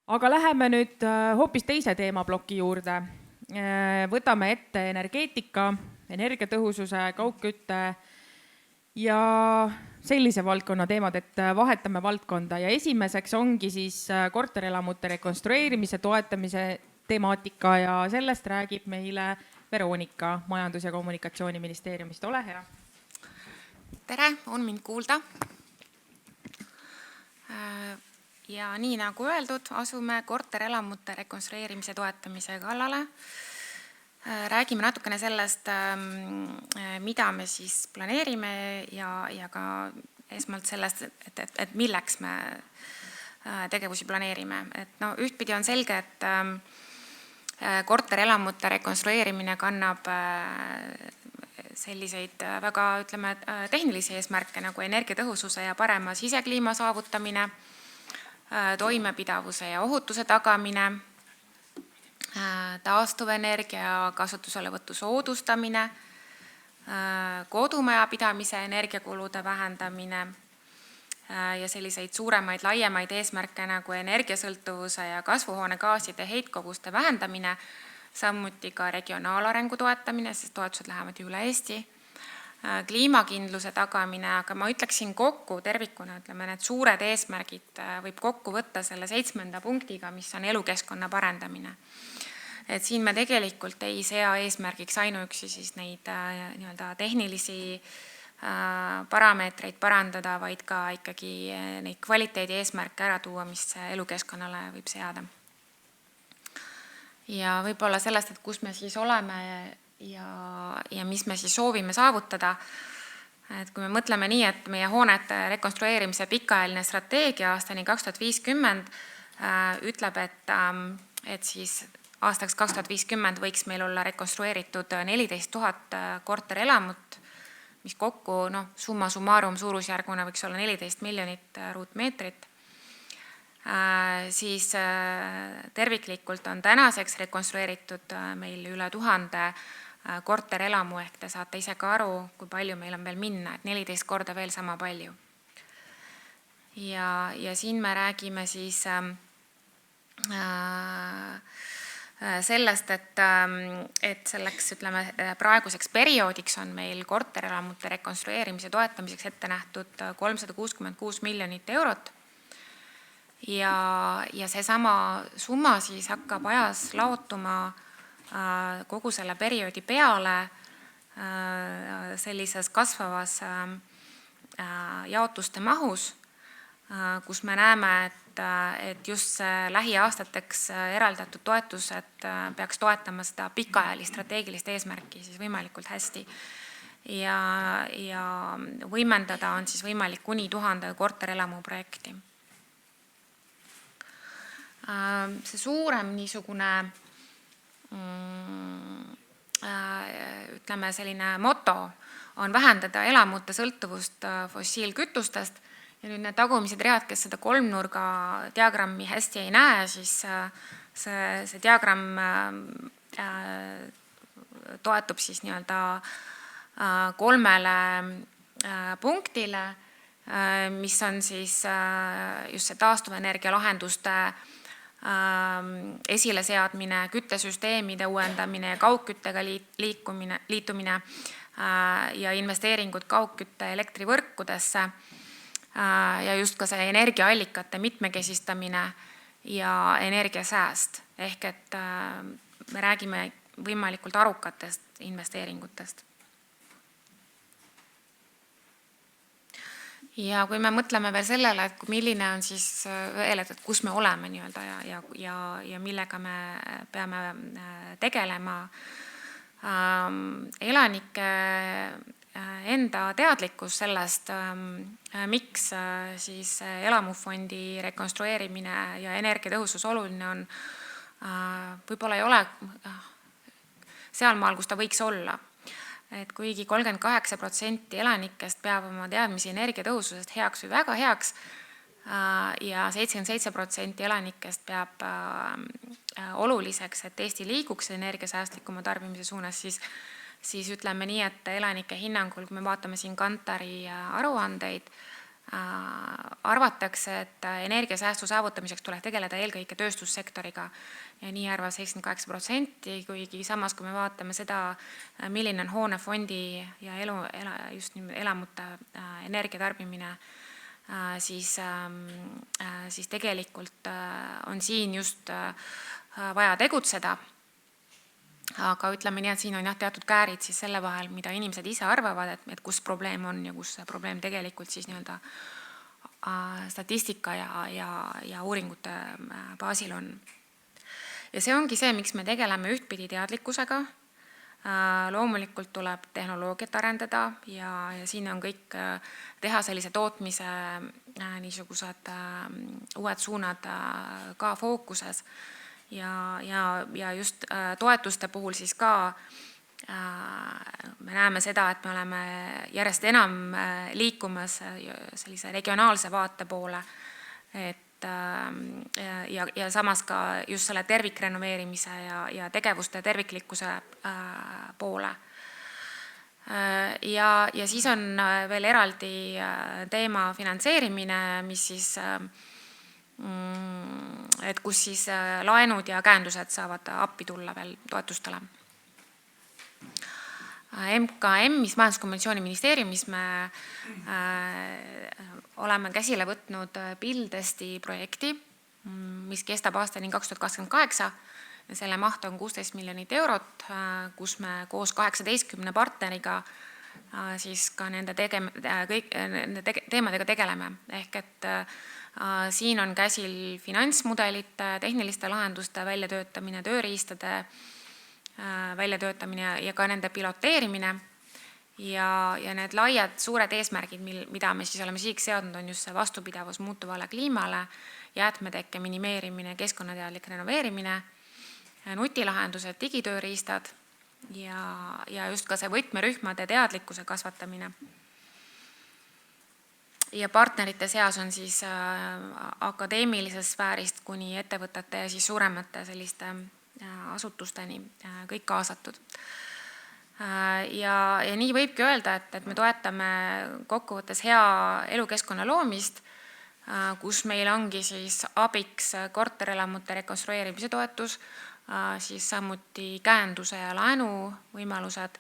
Aga läheme nüüd hoopis teise teemaploki juurde. Võtame ette energeetika, energiatõhususe, kaugkütte ja sellise valdkonna teemad, et vahetame valdkonda. Ja esimeseks ongi siis korterelamute rekonstrueerimise, toetamise temaatika ja sellest räägib meile Veronika Majandus- ja Kommunikatsiooniministeeriumist. Ole hea. Tere, on mind kuulda. Ja nii nagu öeldud, asume korterelamute rekonstrueerimise toetamise kallale. Räägime natukene sellest, mida me siis planeerime ja ka esmalt sellest, et milleks me tegevusi planeerime. Ühtpidi on selge, et korterelamute rekonstrueerimine kannab selliseid väga, tehnilisi eesmärke nagu energiatõhususe ja parema sisekliima saavutamine, toimepidavuse ja ohutuse tagamine, taastuvenergia kasutuselevõtu soodustamine, kodumajapidamise energiakulude vähendamine ja selliseid suuremaid, laiemaid eesmärke nagu energiasõltuvuse ja kasvuhoonegaaside heitkoguste vähendamine, samuti ka regionaalarengu toetamine, sest toetused lähevad üle Eesti, kliimakindluse tagamine, aga ma ütleksin kokku tervikuna, need suured eesmärgid võib kokku võtta selle 7. punktiga, mis on elukeskkonna parendamine. Et siin me tegelikult ei sea eesmärgiks ainuüksi siis neid tehnilisi parameetreid parandada, vaid ka ikkagi neid kvaliteedi eesmärke ära tuua, mis elukeskkonnale võib seada. Ja võib-olla sellest, et kus me siis oleme ja mis me siis soovime saavutada. Et kui me mõtleme nii, et meie hoonete rekonstrueerimise pikaajaline strateegia aastani 2050 ütleb, et siis aastaks 2050 võiks meil olla rekonstrueeritud 14 000 korterelamut, mis kokku summa summarum suurusjärguna võiks olla 14 miljonit ruutmeetrit. Siis terviklikult on tänaseks rekonstrueeritud meil üle 1000 korterelamu, ehk te saate ise ka aru, kui palju meil on veel minna, et 14 korda veel sama palju. Ja siin me räägime siis sellest, et selleks praeguseks perioodiks on meil korterelamute rekonstrueerimise toetamiseks ette nähtud 366 miljonit eurot. Ja seesama summa siis hakkab ajas laotuma kogu selle perioodi peale sellises kasvavas jaotuste mahus, kus me näeme, et just lähiaastateks eraldatud toetused peaks toetama seda pikaajalist strateegilist eesmärki siis võimalikult hästi. Ja võimendada on siis võimalik kuni 1000 korterelamu projekti. See suurem niisugune selline moto on vähendada elamute sõltuvust fossiilkütustest. Ja nüüd need tagumised read, kes seda kolmnurga diagrammi hästi ei näe, siis see diagramm toetub siis kolmele punktile, mis on siis just see taastuvenergia lahenduste esileseadmine, küttesüsteemide uuendamine ja kaugküttega liitumine ja investeeringud kaugkütte elektrivõrkudesse ja just ka see energiaallikate mitmekesistamine ja energiasääst. Ehk et me räägime võimalikult arukatest investeeringutest. Ja kui me mõtleme veel sellele, et milline on siis veel, et kus me oleme ja millega me peame tegelema, elanike enda teadlikkus sellest, miks siis elamufondi rekonstrueerimine ja energiatõhusus oluline on, võib-olla ei ole sealmaal, kus ta võiks olla. Et kuigi 38% elanikest peab oma teadmisi energiatõhususest heaks või väga heaks ja 77% elanikest peab oluliseks, et Eesti liiguks energiasäästlikuma tarbimise suunas, siis ütleme nii, et elanike hinnangul, kui me vaatame siin Kantari aruandeid, arvatakse, et energiasäästu saavutamiseks tuleb tegeleda eelkõige tööstussektoriga ja nii arvab 78%, kuigi samas, kui me vaatame seda, milline on hoonefondi ja just elamute energiatarbimine, siis tegelikult on siin just vaja tegutseda. Aga ütleme nii, et siin on teatud käärid siis selle vahel, mida inimesed ise arvavad, et kus probleem on ja kus probleem tegelikult siis nii-öelda statistika ja uuringute baasil on. Ja see ongi see, miks me tegeleme ühtpidi teadlikkusega. Loomulikult tuleb tehnoloogiat arendada ja siin on kõik teha sellise tootmise niisugused uued suunad ka fookuses. Ja just toetuste puhul siis ka me näeme seda, et me oleme järjest enam liikumas sellise regionaalse vaate poole, ja samas ka just selle tervikrenoveerimise ja tegevuste terviklikkuse poole. Ja siis on veel eraldi teema finantseerimine, mis siis et kus siis laenud ja käendused saavad appi tulla veel toetustele. MKM-is, Majandus-Kommunikatsiooniministeeriumis me oleme käsile võtnud Buildesti projekti, mis kestab aastani 2028. Selle maht on 16 miljonit eurot, kus me koos 18 partneriga siis ka nende teemadega tegeleme. Ehk et siin on käsil finantsmudelite, tehniliste lahenduste väljatöötamine, tööriistade väljatöötamine ja ka nende piloteerimine. Ja need laiad suured eesmärgid, mida me siis oleme sihiks seadnud, on just see vastupidavus muutuvale kliimale, jäätmetekke minimeerimine, keskkonnateadlik renoveerimine, nutilahendused, digitööriistad ja just ka see võtmerühmade teadlikkuse kasvatamine. Ja partnerite seas on siis akadeemilisest sfäärist kuni ettevõtete ja siis suuremate selliste asutusteni kõik kaasatud. Ja nii võibki öelda, et me toetame kokkuvõttes hea elukeskkonna loomist, kus meil ongi siis abiks korterelamute rekonstrueerimise toetus, siis samuti käenduse ja laenu võimalused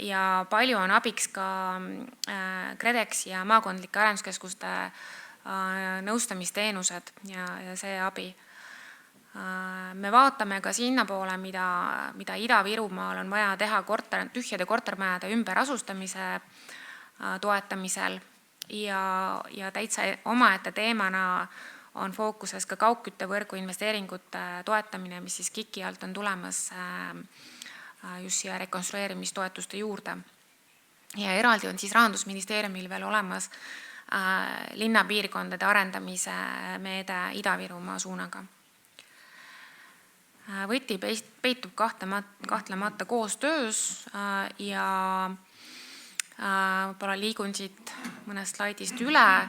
ja palju on abiks ka KredExi ja maakondlike arenduskeskuste nõustamisteenused ja see abi. Me vaatame ka sinna poole, mida Ida-Virumaal on vaja teha tühjade kortermajade ümberasustamise toetamisel ja täitsa omaette teemana on fookuses ka kaugküttevõrgu investeeringute toetamine, mis siis KIK-i alt on tulemas just siia rekonstrueerimistoetuste juurde. Ja eraldi on siis Rahandusministeeriumil veel olemas linnapiirkondade arendamise meede Ida-Virumaa suunaga. Võti peitub kahtlemata koostöös ja võib-olla liigun siit mõnest slaidist üle,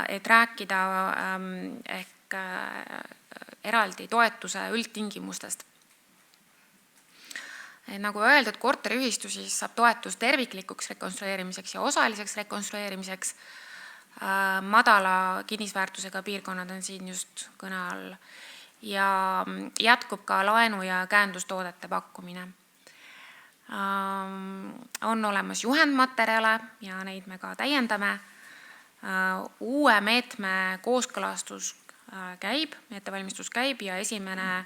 et rääkida ehk eraldi toetuse üldtingimustest. Nagu öeldud, korteriühistu siis saab toetust terviklikuks rekonstrueerimiseks ja osaliseks rekonstrueerimiseks. Madala kinnisväärtusega piirkonnad on siin just kõne all. Ja jätkub ka laenu ja käendustoodete pakkumine. On olemas juhendmaterjale ja neid me ka täiendame. Uue meetme kooskõlastus käib, ettevalmistus käib ja esimene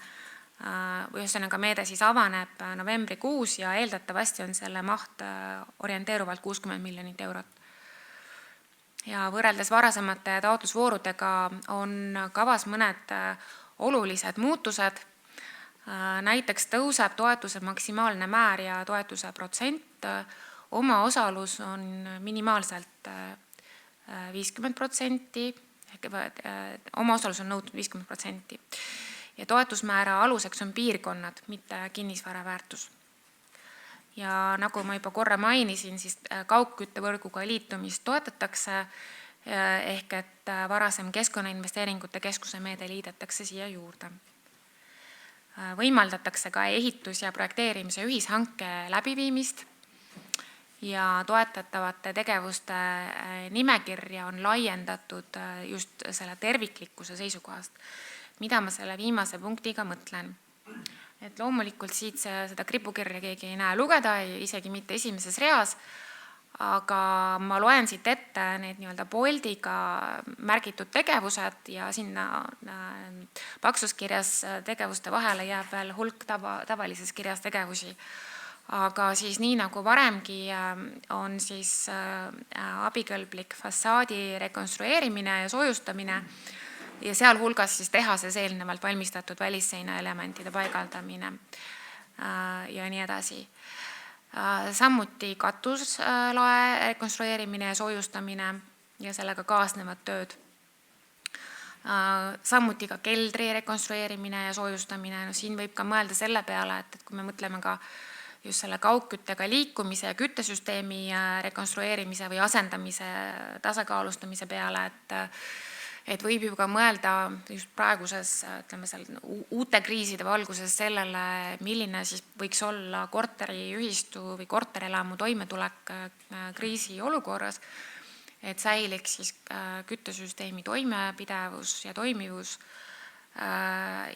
ühesõnaga meede siis avaneb novembrikuus ja eeldatavasti on selle maht orienteeruvalt 60 miljonit eurot. Ja võrreldes varasemate taotlusvoorudega on kavas mõned olulised muutused. Näiteks tõuseb toetuse maksimaalne määr ja toetuse protsent. Oma osalus on minimaalselt 50%, oma osalus on nõutud 50%. Ja toetusmäära aluseks on piirkonnad, mitte kinnisvara väärtus. Ja nagu ma juba korra mainisin, siis kaugküttevõrguga liitumist toetatakse ehk et varasem Keskkonnainvesteeringute Keskuse meede liidetakse siia juurde. Võimaldatakse ka ehitus- ja projekteerimise ühishanke läbiviimist ja toetatavate tegevuste nimekirja on laiendatud just selle terviklikkuse seisukohast. Mida ma selle viimase punktiga mõtlen? Et loomulikult siit seda kripukirja keegi ei näe lugeda, isegi mitte esimeses reas, aga ma loen siit ette need nii-öelda boldiga märgitud tegevused ja sinna paksus kirjas tegevuste vahele jääb veel hulk tavalises kirjas tegevusi. Aga siis nii nagu varemgi on siis abikõlblik fassaadi rekonstrueerimine ja soojustamine ja seal hulgas siis tehases eelnevalt valmistatud välisseina elementide paigaldamine ja nii edasi. Samuti katuslae rekonstrueerimine ja soojustamine ja sellega kaasnevad tööd. Samuti ka keldri rekonstrueerimine ja soojustamine. No, siin võib ka mõelda selle peale, et kui me mõtleme ka just selle kaugküttega liikumise ja küttesüsteemi rekonstrueerimise või asendamise, tasakaalustamise peale, et võib ju ka mõelda just praeguses, ütleme seal uute kriiside valguses sellele, milline siis võiks olla korteriühistu või korterelamu toimetulek kriisi olukorras, et säiliks siis küttesüsteemi toimepidevus ja toimivus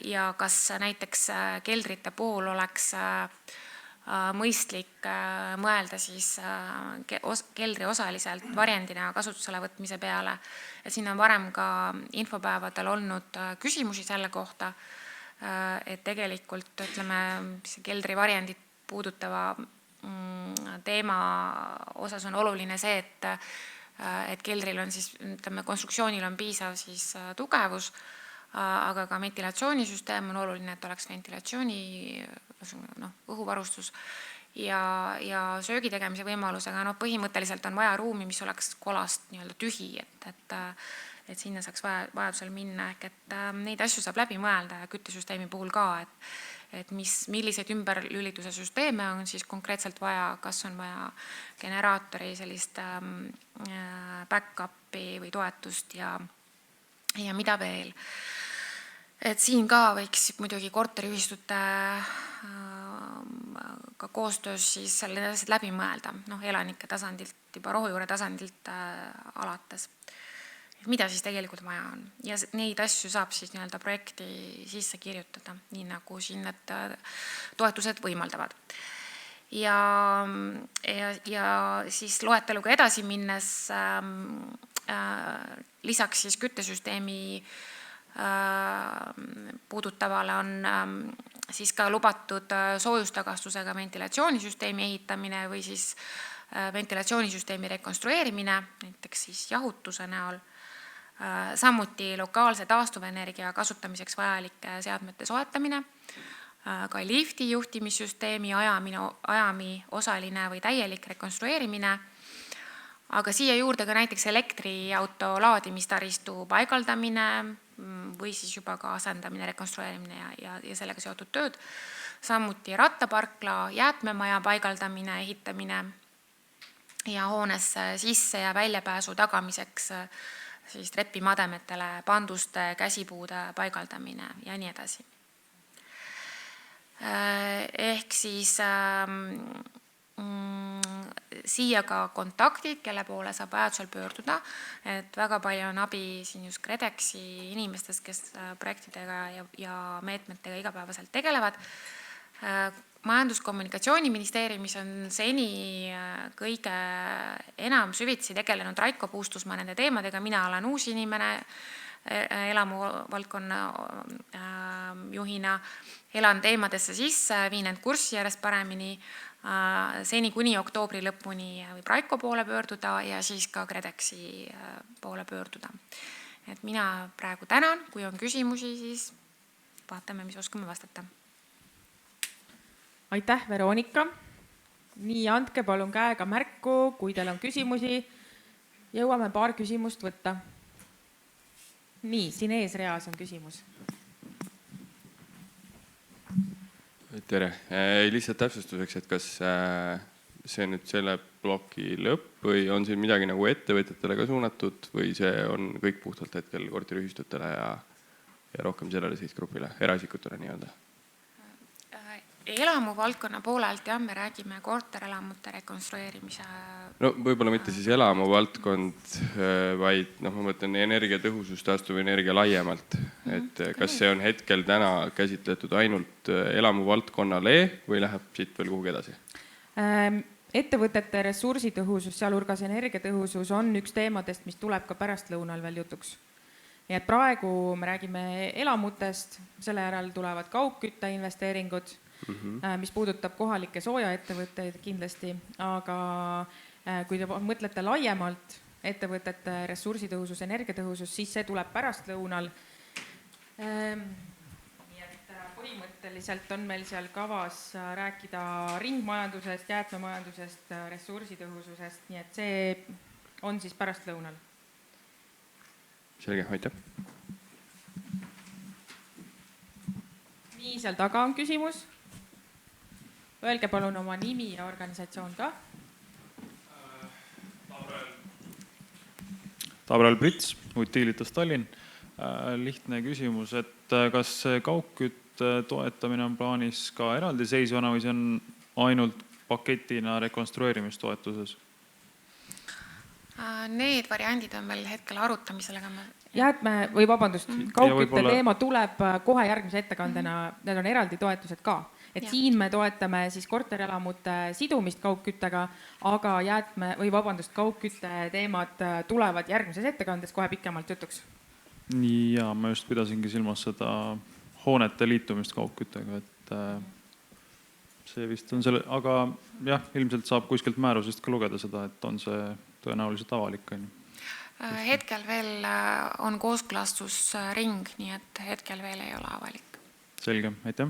ja kas näiteks keldrite puhul oleks mõistlik mõelda siis keldri osaliselt varjendina kasutusele võtmise peale. Ja siin on varem ka infopäevadel olnud küsimusi selle kohta, et tegelikult ütleme, keldri varjendit puudutava teema osas on oluline see, et keldril on siis, ütleme, konstruktsioonil on piisav siis tugevus, aga ka ventilatsioonisüsteem on oluline, et oleks ventilatsiooni õhuvarustus ja söögi tegemise võimalusega. Põhimõtteliselt on vaja ruumi, mis oleks kolast nii-öelda tühi, et sinna saaks vajadusel minna. Ehk et neid asju saab läbi mõelda ja küttesüsteemi puhul ka, et milliseid ümberlülituse süsteeme on siis konkreetselt vaja, kas on vaja generaatori sellist back-upi või toetust ja mida veel. Et siin ka võiks muidugi korteriühistute ka koostöös siis selle asjad läbi mõelda, elanike tasandilt, juba rohujuure tasandilt alates. Mida siis tegelikult vaja on. Ja neid asju saab siis nii-öelda projekti sisse kirjutada, nii nagu siin need toetused võimaldavad. Ja siis loeteluga edasi minnes lisaks siis küttesüsteemi puudutavale on siis ka lubatud soojustagastusega ventilatsioonisüsteemi ehitamine või siis ventilatsioonisüsteemi rekonstrueerimine, näiteks siis jahutuse näol. Samuti lokaalse taastuvenergia kasutamiseks vajalike seadmete soetamine, ka lifti juhtimissüsteemi ajami osaline või täielik rekonstrueerimine, aga siia juurde ka näiteks elektriauto laadimistaristu paigaldamine või siis juba ka asendamine, rekonstrueerimine ja sellega seotud tööd. Samuti rattaparkla, jäätmemaja paigaldamine, ehitamine ja hoonesse sisse- ja väljapääsu tagamiseks siis trepimademetele panduste, käsipuude paigaldamine ja nii edasi. Ehk siis siia ka kontaktid, kelle poole saab vajadusel pöörduda, et väga palju on abi siin just KredExi inimestest, kes projektidega ja meetmetega igapäevaselt tegelevad. Majandus-kommunikatsiooniministeeriumis on seni kõige enam süvitsi tegelenud Raiko Puustusmaa nende teemadega. Mina olen uus inimene elamu valdkonna juhina, elan teemadesse sisse, viin end kurssi järjest paremini. Seni kuni oktoobri lõpuni võib Raiko poole pöörduda ja siis ka KredExi poole pöörduda. Et mina praegu tänan, kui on küsimusi, siis vaatame, mis oskame vastata. Aitäh, Veronika. Nii, andke palun käega märku, kui teil on küsimusi. Jõuame paar küsimust võtta. Nii, siin ees reas on küsimus. Tere. Lihtsalt täpsustuseks, et kas see nüüd selle ploki lõpp või on siin midagi nagu ettevõtjatele ka suunatud või see on kõik puhtalt hetkel korteriühistutele ja rohkem sellele sihtgrupile, eraisikutele nii-öelda? elamuvaldkonna poolelt jah, me räägime korterelamute rekonstrueerimise. No võib-olla mitte siis elamuvaldkond, vaid ma mõtlen energiatõhusus, taastuvenergia laiemalt. Et kas see on hetkel täna käsitletud ainult elamuvaldkonnale või läheb siit veel kuhugi edasi? Ettevõtete ressursitõhusus, sealhulgas energiatõhusus on üks teemadest, mis tuleb ka pärastlõunal veel jutuks. Nii et praegu me räägime elamutest, selle järel tulevad kaugkütte investeeringud, mis puudutab kohalikke soojaettevõtteid kindlasti, aga kui te mõtlete laiemalt ettevõtete ressursitõhusus, energiatõhusus, siis see tuleb pärastlõunal. Nii et põhimõtteliselt on meil seal kavas rääkida ringmajandusest, jäätmemajandusest, ressursitõhususest, nii et see on siis pärastlõunal. Selge, aitäh. Nii, seal taga on küsimus. Öelge palun oma nimi ja organisatsioon ka. Tabrel Brits, Utilitas Tallinn. Lihtne küsimus, et kas kaugkütte toetamine on plaanis ka eraldiseisvana või see on ainult paketina rekonstrueerimistoetuses? Need variandid on meil hetkel arutamisel, aga kaugkütte teema tuleb kohe järgmise ettekandena, need on eraldi toetused ka. Et siin me toetame siis korterelamute sidumist kaugküttega, aga kaugkütte teemad tulevad järgmises ettekandes kohe pikemalt jutuks. Ja ma just pidasingi silmas seda hoonete liitumist kaugküttega, et see vist on selle, aga jah, ilmselt saab kuskilt määrusest ka lugeda seda, et on see tõenäoliselt avalik. Hetkel veel on kooskõlastusring, nii et hetkel veel ei ole avalik. Selge, aitäh.